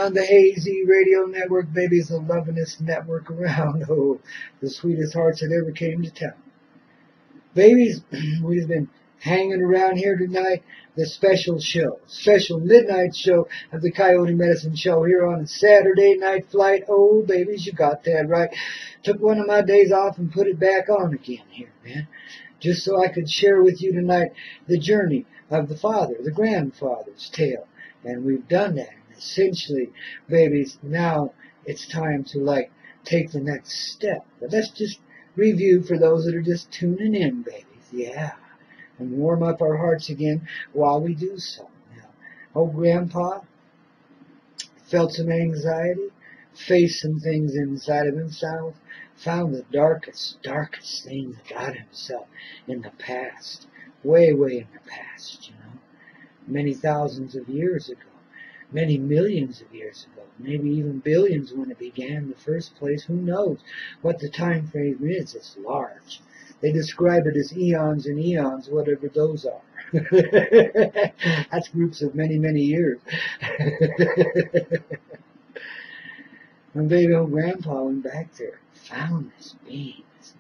on the Hazy Radio Network, babies, the lovin'est network around. Oh, the sweetest hearts that ever came to town. Babies, we've been hanging around here tonight. The special midnight show of the Coyote Medicine Show here on a Saturday night flight. Oh, babies, you got that right. Took one of my days off and put it back on again here, man. Just so I could share with you tonight the journey of the father, the grandfather's tale. And we've done that. And essentially, babies, now it's time to, take the next step. But let's just review for those that are just tuning in, babies. Yeah. And warm up our hearts again while we do so. Now, old Grandpa felt some anxiety, faced some things inside of himself, found the darkest things about himself in the past, way in the past, many thousands of years ago, many millions of years ago, maybe even billions when it began in the first place. Who knows what the time frame is? It's large. They describe it as eons and eons, whatever those are. That's groups of many years. And baby old Grandpa went back there, found this being, this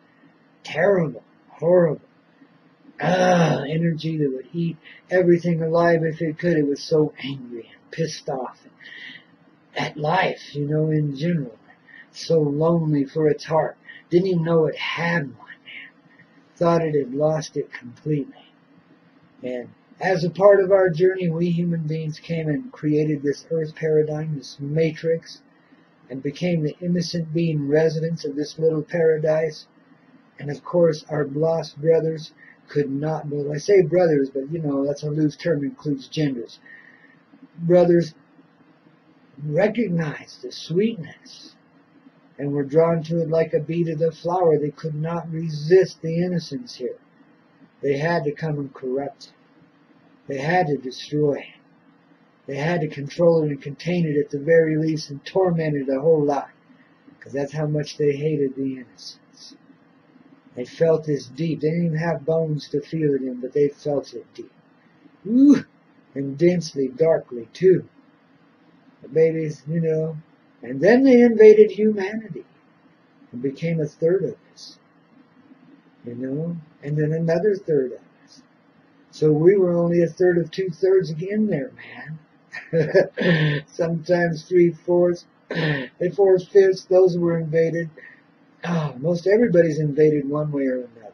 terrible, horrible energy that would eat everything alive if it could. It was so angry and pissed off at life, in general. So lonely for its heart. Didn't even know it had one. Thought it had lost it completely. And as a part of our journey, we human beings came and created this earth paradigm, this matrix, and became the innocent being residents of this little paradise. And of course, our lost brothers could not, well, I say brothers, but that's a loose term, includes genders. Brothers recognized the sweetness and were drawn to it like a bee to the flower. They could not resist the innocence here. They had to come and corrupt it. They had to destroy it. They had to control it and contain it at the very least and torment it a whole lot, because that's how much they hated the innocence. They felt this deep. They didn't even have bones to feel it in, but they felt it deep. Ooh, and densely, darkly, too. The babies, and then they invaded humanity and became a third of us, and then another third of us. So we were only a third of 2/3 again there, man. Sometimes 3/4, 4/5, those were invaded. Most everybody's invaded one way or another.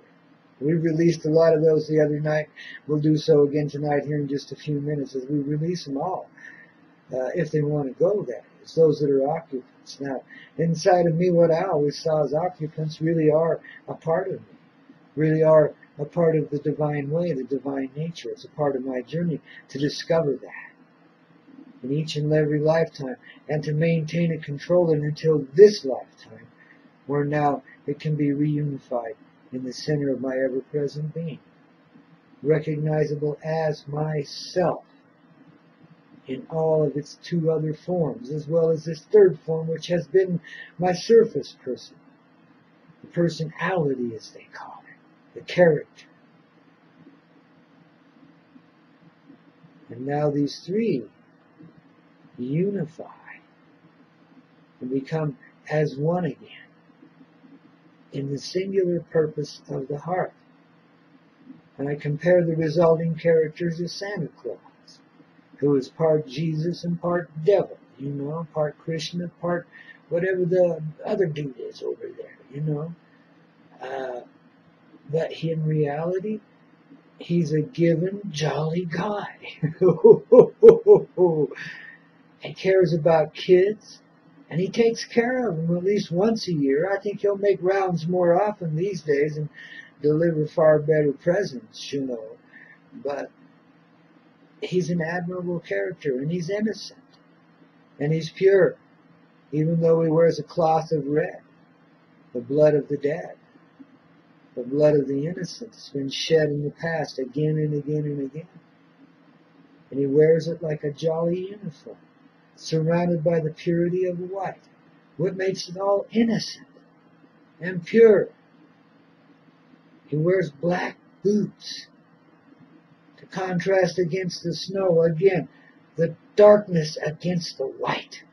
We released a lot of those the other night. We'll do so again tonight here in just a few minutes as we release them all, if they want to go there. It's those that are occupants. Now, inside of me, what I always saw as occupants really are a part of me, really are a part of the divine way, the divine nature. It's a part of my journey to discover that in each and every lifetime, and to maintain and control it until this lifetime, where now it can be reunified in the center of my ever-present being, recognizable as myself in all of its two other forms, as well as this third form, which has been my surface person, the personality, as they call it, the character. And now these three unify and become as one again in the singular purpose of the heart. And I compare the resulting characters to Santa Claus, who is part Jesus and part devil, part Krishna, part whatever the other dude is over there, But in reality, he's a given, jolly guy. He cares about kids, and he takes care of them at least once a year. I think he'll make rounds more often these days and deliver far better presents, But he's an admirable character, and he's innocent, and he's pure, even though he wears a cloth of red, the blood of the dead, the blood of the innocent that's been shed in the past again and again and again. And he wears it like a jolly uniform, surrounded by the purity of white. What makes it all innocent and pure? He wears black boots to contrast against the snow. Again, the darkness against the white.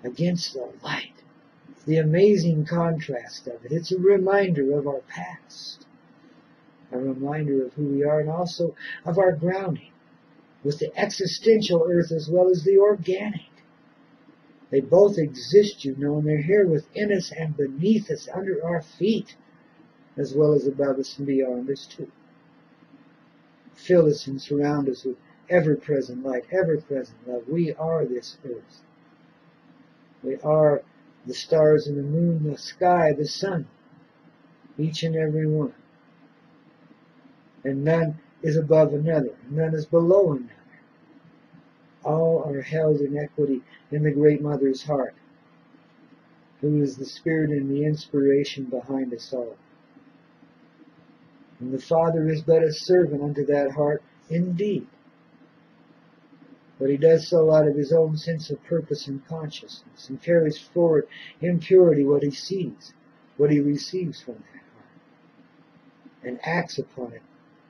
against the light. The amazing contrast of it. It's a reminder of our past, a reminder of who we are, and also of our grounding with the existential earth as well as the organic. They both exist, you know, and they're here within us and beneath us, under our feet, as well as above us and beyond us too. Fill us and surround us with ever-present light, ever-present love. We are this earth. We are the stars and the moon, the sky, the sun, each and every one. And none is above another, none is below another. All are held in equity in the Great Mother's heart, who is the spirit and the inspiration behind us all. And the Father is but a servant unto that heart indeed. But he does so out of his own sense of purpose and consciousness, and carries forward in purity what he sees, what he receives from that heart, and acts upon it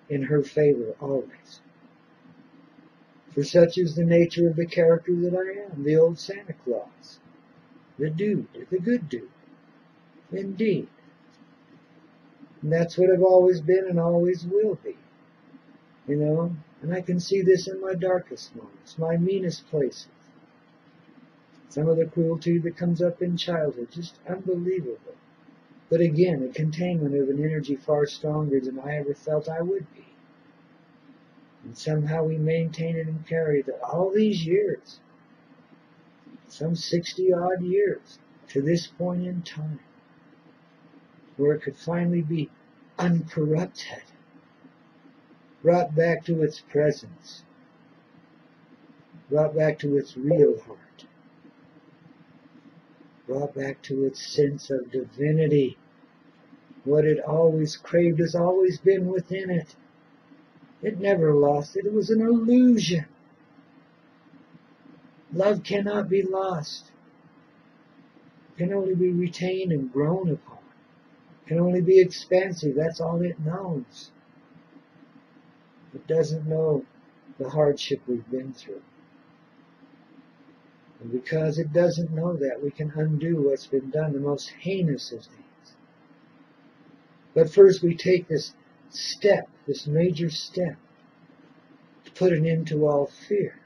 in her favor always. For such is the nature of the character that I am, the old Santa Claus, the dude, the good dude, indeed. And that's what I've always been and always will be, you know. And I can see this in my darkest moments, my meanest places. Some of the cruelty that comes up in childhood, just unbelievable. But again, a containment of an energy far stronger than I ever felt I would be. And somehow we maintain it and carry it all these years, some 60-odd years, to this point in time, where it could finally be uncorrupted, brought back to its presence, brought back to its real heart, brought back to its sense of divinity. What it always craved has always been within it. It never lost it. It was an illusion. Love cannot be lost. It can only be retained and grown upon. It can only be expansive. That's all it knows. It doesn't know the hardship we've been through. And because it doesn't know that, we can undo what's been done, the most heinous of things. But first we take this step, this major step, to put an end to all fear.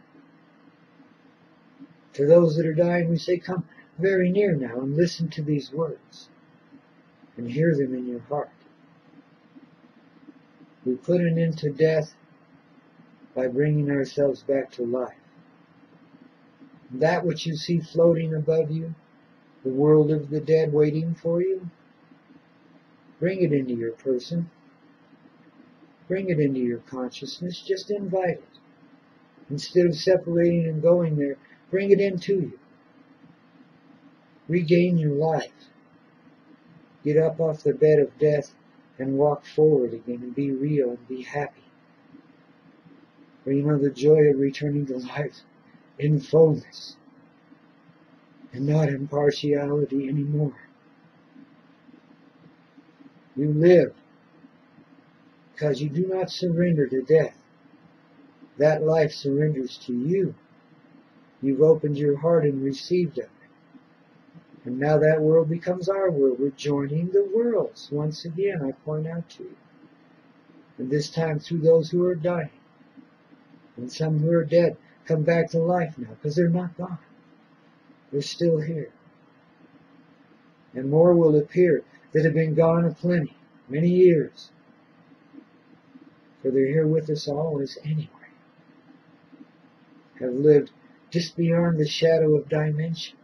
To those that are dying, we say, come very near now and listen to these words and hear them in your heart. We put an end to death by bringing ourselves back to life. That which you see floating above you, the world of the dead waiting for you, bring it into your person. Bring it into your consciousness. Just invite it. Instead of separating and going there, bring it into you. Regain your life. Get up off the bed of death and walk forward again and be real and be happy. For you know the joy of returning to life in fullness and not in partiality anymore. You live because you do not surrender to death. That life surrenders to you. You've opened your heart and received of it. And now that world becomes our world. We're joining the worlds. Once again, I point out to you. And this time through those who are dying. And some who are dead come back to life now because they're not gone. They're still here. And more will appear that have been gone aplenty, many years. For they're here with us always anyway. Have lived just beyond the shadow of dimension.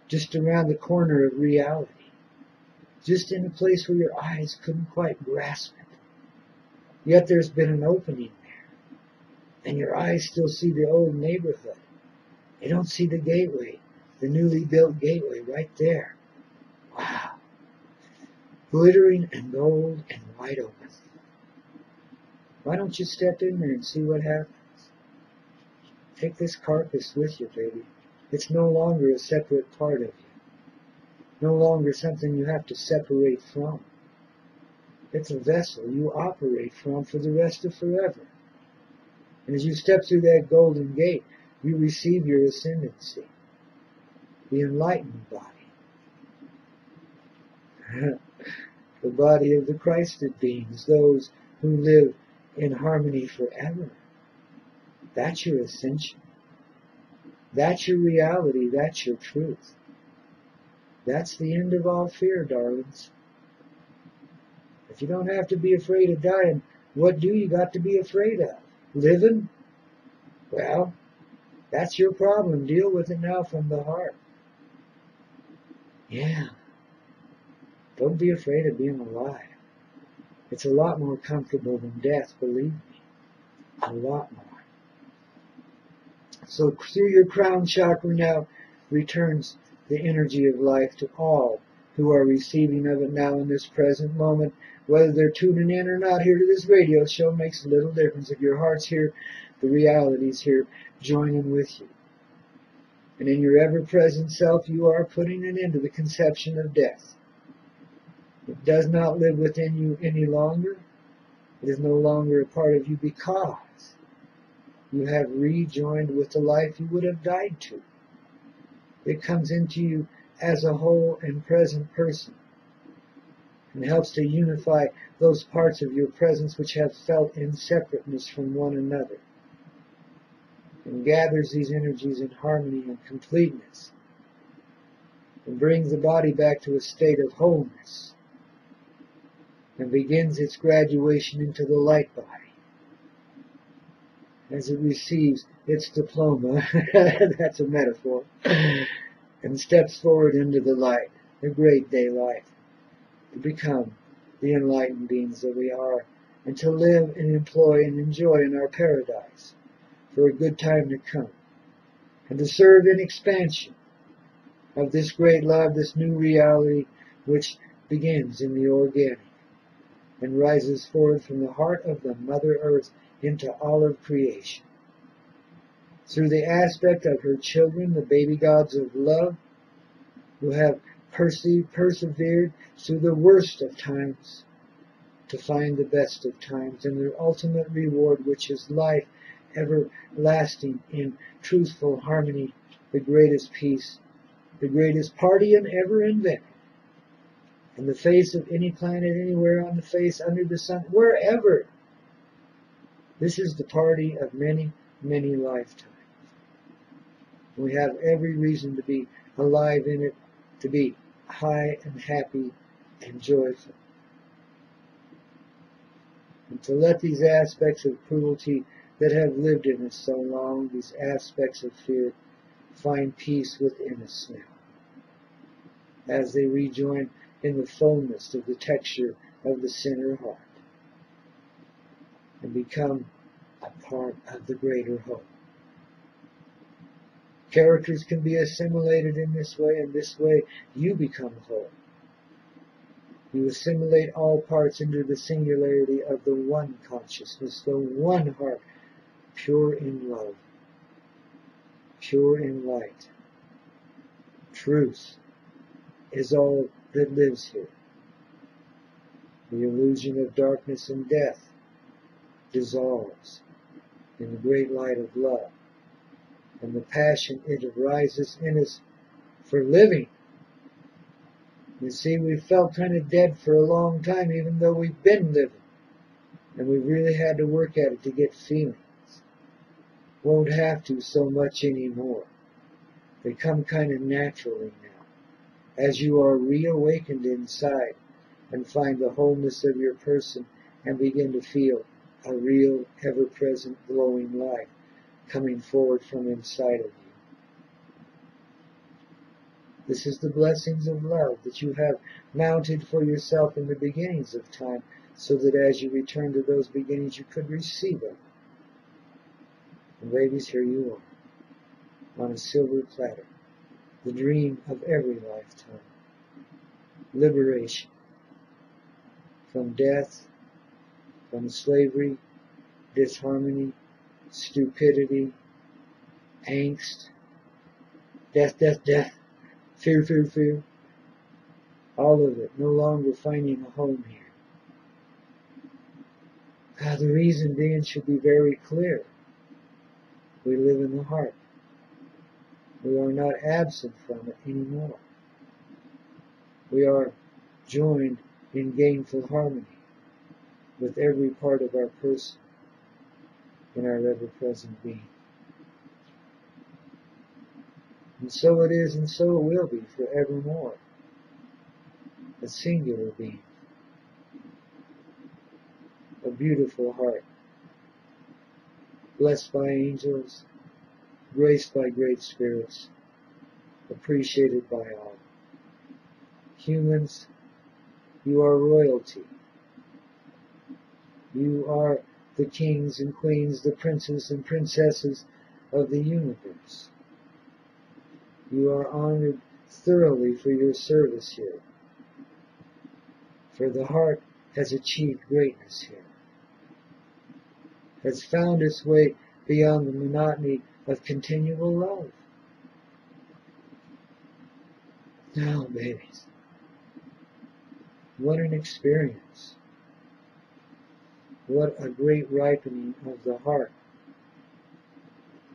Just around the corner of reality. Just in a place where your eyes couldn't quite grasp it. Yet there's been an opening there. And your eyes still see the old neighborhood. They don't see the gateway, the newly built gateway right there. Wow. Glittering and gold and wide open. Why don't you step in there and see what happens? Take this carcass with you, baby. It's no longer a separate part of you. No longer something you have to separate from. It's a vessel you operate from for the rest of forever. And as you step through that golden gate, you receive your ascendancy. the enlightened body. The body of the Christed beings, those who live in harmony forever. That's your ascension. That's your reality. That's your truth. That's the end of all fear, darlings. If you don't have to be afraid of dying, what do you got to be afraid of? Living? Well, that's your problem. Deal with it now from the heart. Yeah. Don't be afraid of being alive. It's a lot more comfortable than death, believe me. A lot more. So through your crown chakra now returns the energy of life to all who are receiving of it now in this present moment. Whether they're tuning in or not here to this radio show makes little difference. If your heart's here, the reality's here joining with you. And in your ever-present self, you are putting an end to the conception of death. It does not live within you any longer. It is no longer a part of you because you have rejoined with the life you would have died to. It comes into you as a whole and present person and helps to unify those parts of your presence which have felt in separateness from one another, and gathers these energies in harmony and completeness, and brings the body back to a state of wholeness, and begins its graduation into the light body as it receives its diploma, that's a metaphor, and steps forward into the light, the great daylight, to become the enlightened beings that we are, and to live and employ and enjoy in our paradise for a good time to come, and to serve in expansion of this great love, this new reality which begins in the organic and rises forward from the heart of the Mother Earth into all of creation. Through the aspect of her children, the baby gods of love, who have persevered through the worst of times to find the best of times, and their ultimate reward, which is life everlasting in truthful harmony, the greatest peace, the greatest party ever invented, in the face of any planet, anywhere on the face, under the sun, wherever. This is the party of many, many lifetimes. We have every reason to be alive in it, to be high and happy and joyful. And to let these aspects of cruelty that have lived in us so long, these aspects of fear, find peace within us now, as they rejoin in the fullness of the texture of the center heart, and become a part of the greater whole. Characters can be assimilated in this way, and this way you become whole. You assimilate all parts into the singularity of the one consciousness, the one heart, pure in love, pure in light. Truth is all that lives here. The illusion of darkness and death dissolves in the great light of love, and the passion it arises in us for living. You see, we felt kind of dead for a long time, even though we've been living, and we really had to work at it to get feelings. Won't have to so much anymore. They come kind of naturally now, as you are reawakened inside and find the wholeness of your person and begin to feel a real, ever-present, glowing light coming forward from inside of you. This is the blessings of love that you have mounted for yourself in the beginnings of time, so that as you return to those beginnings, you could receive them. And babies, here you are, on a silver platter, the dream of every lifetime. Liberation from death, from slavery, disharmony, stupidity, angst, death, death, death, fear, fear, fear. All of it, no longer finding a home here. The reason being should be very clear. We live in the heart. We are not absent from it anymore. We are joined in gainful harmony with every part of our person in our ever-present being. And so it is, and so it will be forevermore. A singular being, a beautiful heart, blessed by angels, graced by great spirits, appreciated by all. Humans, you are royalty. You are the kings and queens, the princes and princesses of the universe. You are honored thoroughly for your service here, for the heart has achieved greatness here, has found its way beyond the monotony of continual love. Now, babies, what an experience. What a great ripening of the heart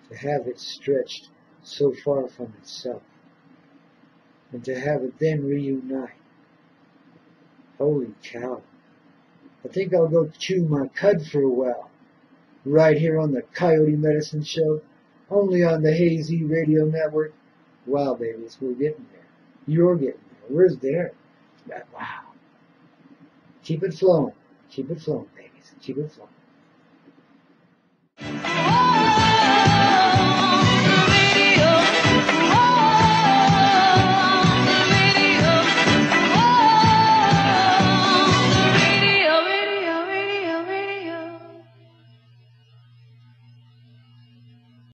to have it stretched so far from itself, and to have it then reunite. Holy cow. I think I'll go chew my cud for a while, right here on the Coyote Medicine Show, only on the Hazy Radio Network. Wow, babies, we're getting there. You're getting there. We're there. Wow. Keep it flowing. Keep it flowing, babies. Keep it flowing.